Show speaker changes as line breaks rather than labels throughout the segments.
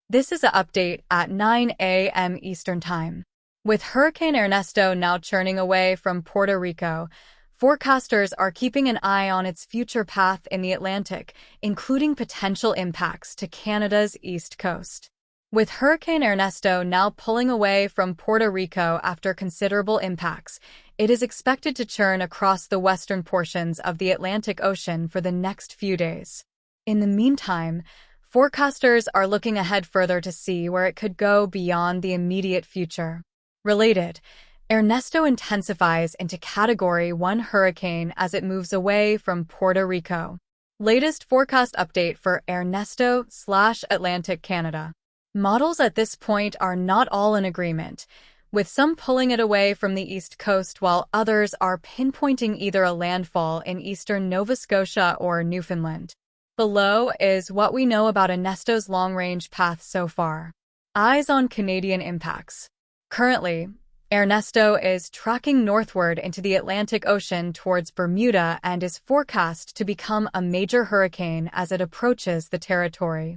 This is an update at 9 a.m. Eastern Time. With Hurricane Ernesto now churning away from Puerto Rico, forecasters are keeping an eye on its future path in the Atlantic, including potential impacts to Canada's east coast. With Hurricane Ernesto now pulling away from Puerto Rico after considerable impacts, it is expected to churn across the western portions of the Atlantic Ocean for the next few days. In the meantime, forecasters are looking ahead further to see where it could go beyond the immediate future. Related, Ernesto intensifies into Category 1 hurricane as it moves away from Puerto Rico. Latest forecast update for Ernesto/Atlantic Canada. Models at this point are not all in agreement, with some pulling it away from the east coast while others are pinpointing either a landfall in eastern Nova Scotia or Newfoundland. Below is what we know about Ernesto's long-range path so far. Eyes on Canadian impacts. Currently, Ernesto is tracking northward into the Atlantic Ocean towards Bermuda and is forecast to become a major hurricane as it approaches the territory.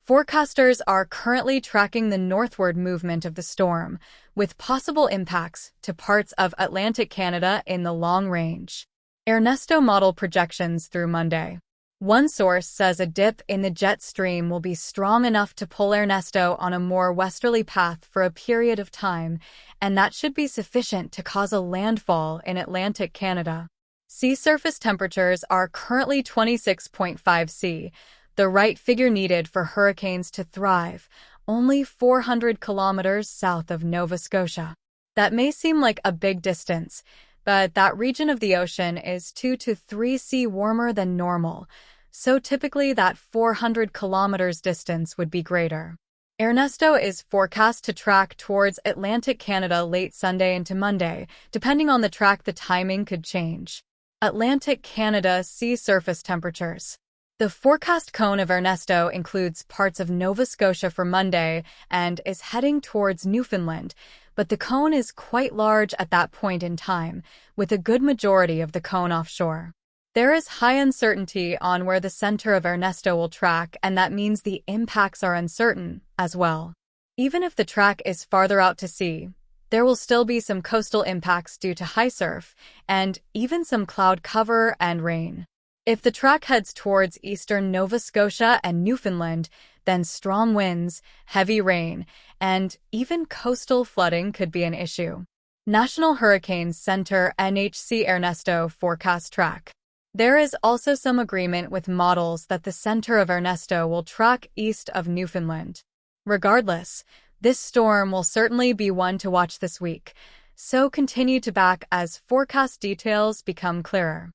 Forecasters are currently tracking the northward movement of the storm, with possible impacts to parts of Atlantic Canada in the long range. Ernesto model projections through Monday. One source says a dip in the jet stream will be strong enough to pull Ernesto on a more westerly path for a period of time, and that should be sufficient to cause a landfall in Atlantic Canada. Sea surface temperatures are currently 26.5 C, the right figure needed for hurricanes to thrive, only 400 kilometers south of Nova Scotia. That may seem like a big distance, but that region of the ocean is 2 to 3 C warmer than normal, so typically that 400 kilometers distance would be greater. Ernesto is forecast to track towards Atlantic Canada late Sunday into Monday. Depending on the track, the timing could change. Atlantic Canada sea surface temperatures. The forecast cone of Ernesto includes parts of Nova Scotia for Monday and is heading towards Newfoundland, but the cone is quite large at that point in time, with a good majority of the cone offshore. There is high uncertainty on where the center of Ernesto will track, and that means the impacts are uncertain as well. Even if the track is farther out to sea, there will still be some coastal impacts due to high surf, and even some cloud cover and rain. If the track heads towards eastern Nova Scotia and Newfoundland, then strong winds, heavy rain, and even coastal flooding could be an issue. National Hurricane Center NHC Ernesto forecast track. There is also some agreement with models that the center of Ernesto will track east of Newfoundland. Regardless, this storm will certainly be one to watch this week, so continue to back as forecast details become clearer.